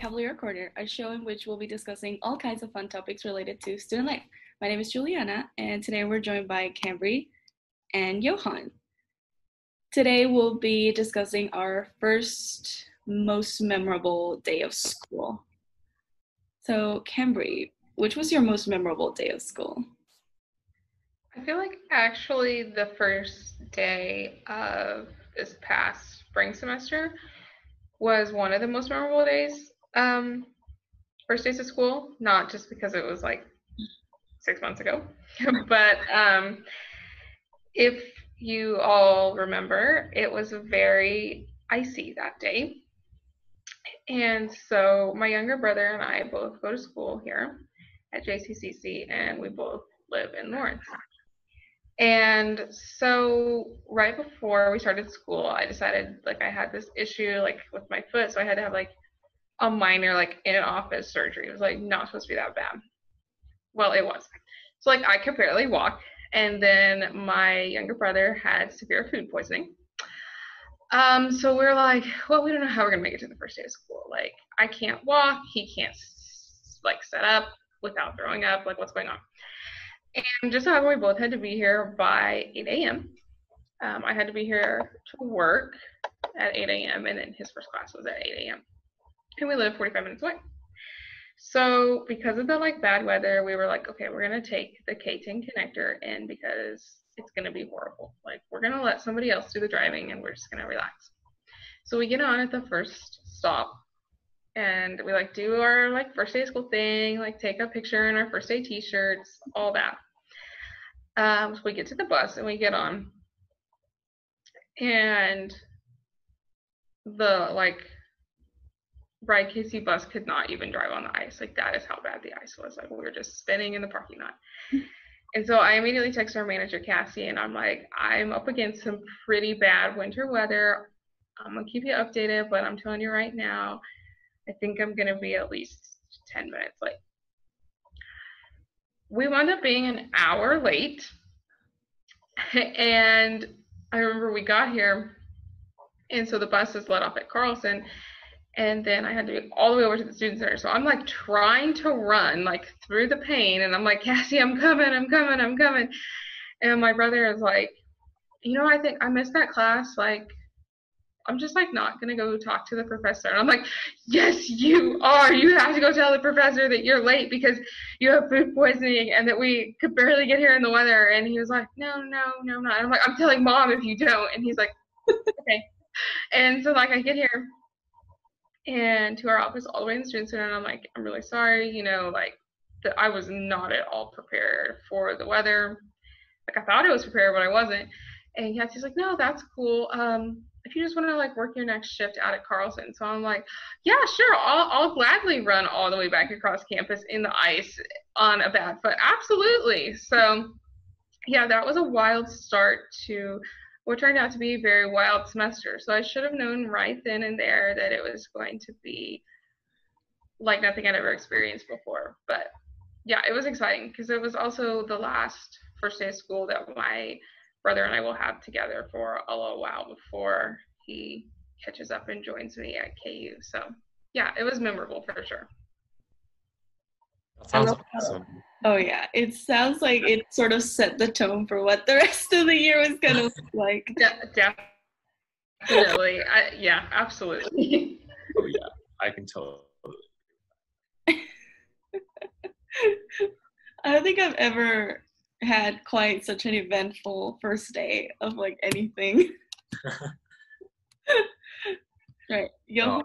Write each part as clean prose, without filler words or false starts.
Cavalier Corner, a show in which we'll be discussing all kinds of fun topics related to student life. My name is Juliana, and today we're joined by Cambry and Johan. Today we'll be discussing our first most memorable day of school. So, Cambry, which was your most memorable day of school? I feel like actually the first day of this past spring semester was one of the most memorable days. First days of school, not just because it was like 6 months ago, but if you all remember, it was very icy that day. And so my younger brother and I both go to school here at JCCC, and we both live in Lawrence. And so right before we started school, I decided like I had this issue like with my foot, so I had to have like a minor like in office surgery. It was like not supposed to be that bad. Well, it was. So like I could barely walk, and then my younger brother had severe food poisoning. So we're like, well, we don't know how we're gonna make it to the first day of school. Like I can't walk, he can't like set up without throwing up. Like what's going on? And just so happened we both had to be here by 8 a.m. I had to be here to work at 8 a.m. and then his first class was at 8 a.m. And we live 45 minutes away. So because of the like bad weather, we were like, okay, we're gonna take the K10 connector in because it's gonna be horrible. Like we're gonna let somebody else do the driving and we're just gonna relax. So we get on at the first stop and we like do our like first day of school thing, like take a picture in our first day t-shirts, all that. So we get to the bus and we get on, and the like Bride KC bus could not even drive on the ice. Like that is how bad the ice was. Like we were just spinning in the parking lot. And so I immediately text our manager Cassie, and I'm like, I'm up against some pretty bad winter weather. I'm gonna keep you updated, but I'm telling you right now, I think I'm gonna be at least 10 minutes late. We wound up being an hour late, and I remember we got here, and so the bus is let off at Carlson, and then I had to be all the way over to the student center. So I'm like trying to run like through the pain, and I'm like, Cassie, I'm coming. And my brother is like, I think I missed that class. Like, I'm just like not gonna go talk to the professor. And I'm like, yes, you are. You have to go tell the professor that you're late because you have food poisoning and that we could barely get here in the weather. And he was like, no, I'm not. And I'm like, I'm telling mom if you don't. And he's like, okay. And so like I get here and to our office all the way in the student center, and I'm like, I'm really sorry, like that I was not at all prepared for the weather. Like I thought I was prepared, but I wasn't. And Cassie's like, no, that's cool. If you just want to like work your next shift out at Carlson. So I'm like, yeah, sure, I'll gladly run all the way back across campus in the ice on a bad foot. Absolutely. So yeah, that was a wild start to what turned out to be a very wild semester. So I should have known right then and there that it was going to be like nothing I'd ever experienced before. But yeah, it was exciting because it was also the last first day of school that my brother and I will have together for a little while before he catches up and joins me at KU. So yeah, it was memorable for sure. That sounds awesome. Oh yeah, it sounds like it sort of set the tone for what the rest of the year was gonna look like. Definitely, yeah, absolutely. Oh yeah, I can totally. I don't think I've ever had quite such an eventful first day of like anything. Right. Yo.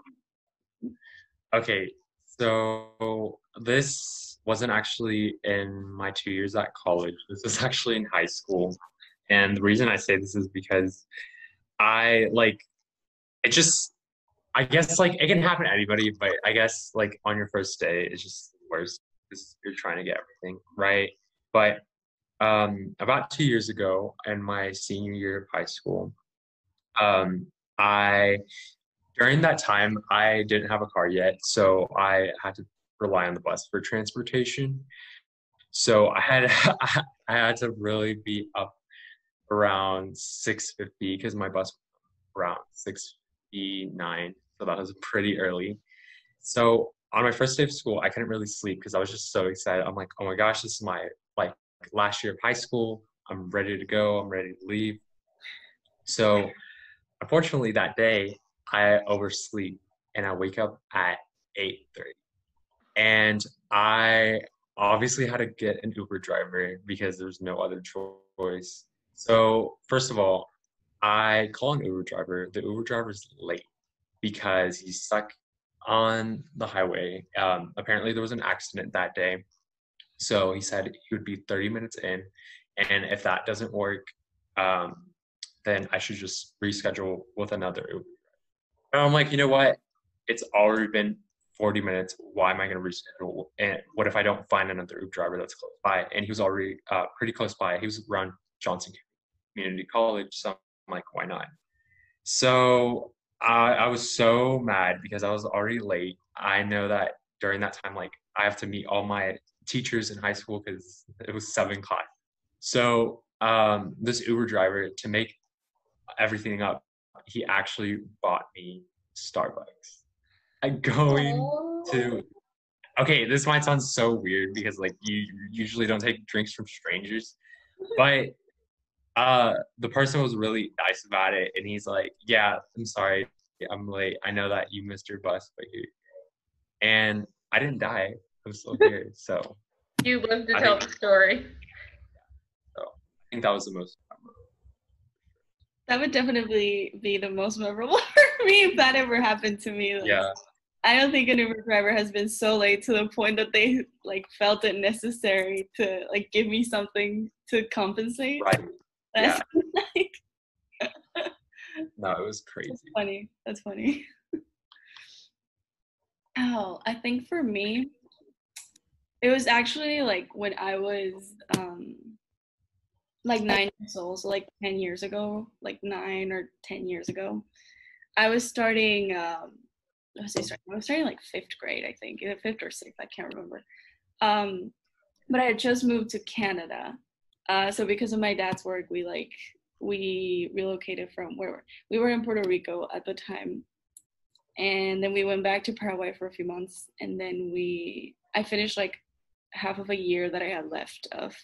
Okay, so this wasn't actually in my 2 years at college. This was actually in high school. And the reason I say this is because I guess like it can happen to anybody, but I guess like on your first day, it's just the worst because you're trying to get everything right. But about 2 years ago in my senior year of high school, during that time, I didn't have a car yet, so I had to rely on the bus for transportation. So I had to really be up around 6:50 because my bus was around 6:59, so that was pretty early. So on my first day of school, I couldn't really sleep because I was just so excited. I'm like, oh my gosh, this is my like last year of high school. I'm ready to go. I'm ready to leave. So unfortunately that day I oversleep and I wake up at 8:30. And I obviously had to get an Uber driver because there's no other choice. So first of all, I call an Uber driver. The Uber driver's late because he's stuck on the highway. Apparently, there was an accident that day. So he said he would be 30 minutes in. And if that doesn't work, um, then I should just reschedule with another Uber. And I'm like, you know what? It's already been 40 minutes. Why am I going to reschedule? And what if I don't find another Uber driver that's close by? And he was already pretty close by. He was around Johnson Community College. So I'm like, why not? So I was so mad because I was already late. I know that during that time, like I have to meet all my teachers in high school because it was 7 o'clock. So this Uber driver, to make everything up, he actually bought me Starbucks. I'm going Oh. to. Okay, this might sound so weird because like you usually don't take drinks from strangers, but the person was really nice about it, and he's like, "Yeah, I'm sorry, I'm late. I know that you missed your bus, but you." And I didn't die. I'm still here, so You live to I tell think the story. so. I think that was the most memorable. That would definitely be the most memorable for me if that ever happened to me. Like, Yeah, I don't think an Uber driver has been so late to the point that they like felt it necessary to like give me something to compensate. right. That's Yeah, like, no, it was that's crazy. funny. That's funny. Oh, I think for me, it was actually like when I was like 9 years old, so like 10 years ago, like 9 or 10 years ago. I was starting what was I starting? I was starting like fifth grade, I think, either fifth or sixth, I can't remember. Um, but I had just moved to Canada. So because of my dad's work, we relocated from where we were in Puerto Rico at the time, and then we went back to Paraguay for a few months, and then I finished like half of a year that I had left of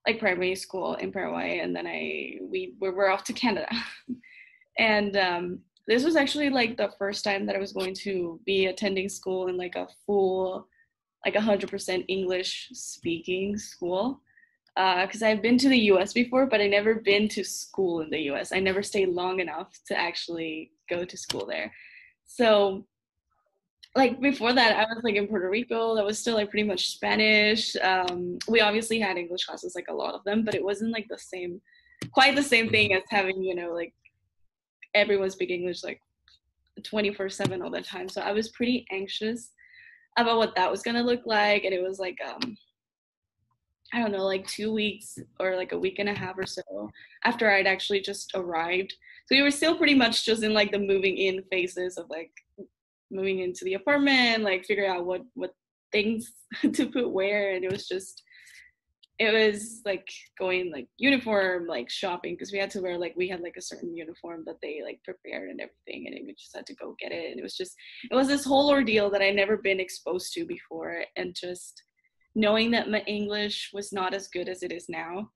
like primary school in Paraguay, and then we were off to Canada. And this was actually like the first time that I was going to be attending school in like a full, like 100% English speaking school. Because I've been to the US before, but I never been to school in the US. I never stayed long enough to actually go to school there. So like before that, I was like in Puerto Rico. That was still like pretty much Spanish. We obviously had English classes, like a lot of them, but it wasn't like the same, quite the same thing Mhm. as having, like everyone speak English like 24/7 all the time. So I was pretty anxious about what that was gonna look like. And it was like I don't know, like 2 weeks or like a week and a half or so after I'd actually just arrived. So we were still pretty much just in like the moving in phases of like moving into the apartment, like figure out what things to put where. And it was like going like uniform, like shopping, because we had to wear like we had like a certain uniform that they like prepared and everything, and we just had to go get it. And it was this whole ordeal that I never been exposed to before. And just knowing that my English was not as good as it is now,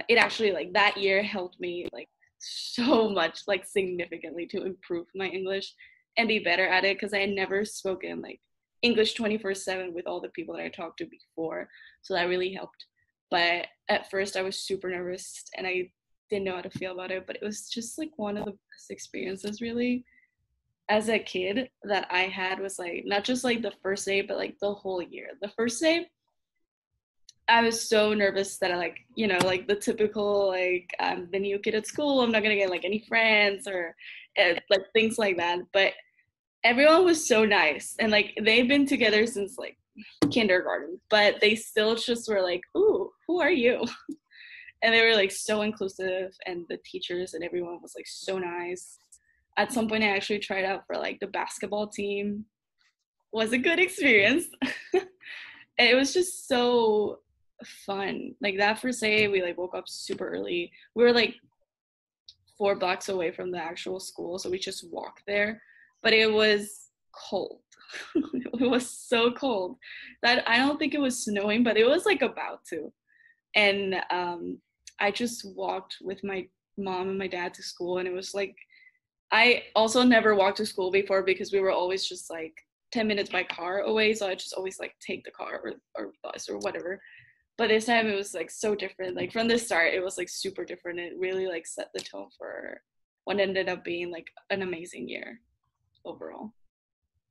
it actually like that year helped me like so much, like significantly, to improve my English and be better at it, because I had never spoken like English 24/7 with all the people that I talked to before. So that really helped. But at first I was super nervous and I didn't know how to feel about it. But it was just like one of the best experiences really as a kid that I had. Was like not just like the first day, but like the whole year. The first day I was so nervous that I like, like the typical like the new kid at school, I'm not gonna get like any friends or like things like that. But everyone was so nice, and like they've been together since like kindergarten, but they still just were like, "Ooh, who are you?" And they were like so inclusive, and the teachers and everyone was like so nice. At some point, I actually tried out for like the basketball team. Was a good experience. And it was just so fun. Like that first day, we like woke up super early. We were like 4 blocks away from the actual school, so we just walked there. But it was cold. It was so cold that I don't think it was snowing, but it was like about to. And I just walked with my mom and my dad to school, and it was like, I also never walked to school before because we were always just like 10 minutes by car away, so I just always like take the car or bus or whatever. But this time it was like so different. Like from the start, it was like super different. It really like set the tone for what ended up being like an amazing year overall.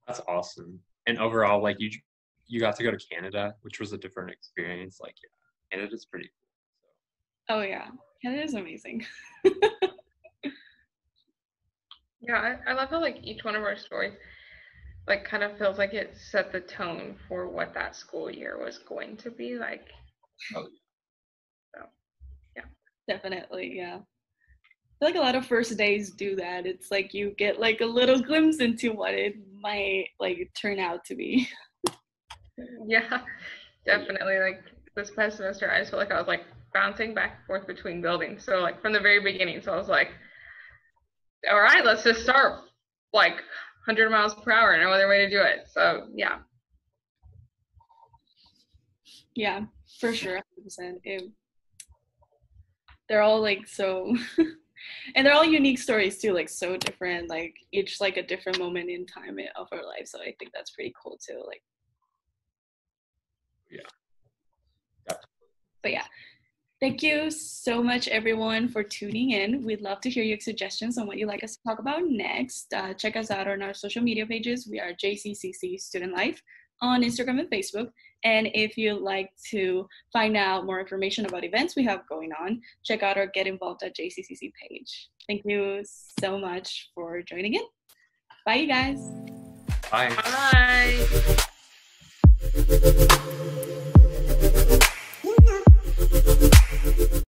That's awesome. And overall, like you got to go to Canada, which was a different experience. Like, yeah, Canada's pretty cool. Oh yeah, Canada is amazing. Yeah, I love how like each one of our stories like kind of feels like it set the tone for what that school year was going to be like. So yeah. Definitely, yeah. I feel like a lot of first days do that. It's like you get like a little glimpse into what it might like turn out to be. Yeah, definitely. Like this past semester, I just felt like I was like bouncing back and forth between buildings. So like from the very beginning, so I was like, all right, let's just start like 100 miles per hour. No other way to do it. So yeah. Yeah, for sure, 100%. They're all like so, and they're all unique stories too, like so different. Like each like a different moment in time of our life. So I think that's pretty cool too. Like, yeah. but yeah. Thank you so much, everyone, for tuning in. We'd love to hear your suggestions on what you'd like us to talk about next. Check us out on our social media pages. We are JCCC Student Life on Instagram and Facebook. And if you'd like to find out more information about events we have going on, check out our Get Involved at JCCC page. Thank you so much for joining in. Bye, you guys. Bye. Bye.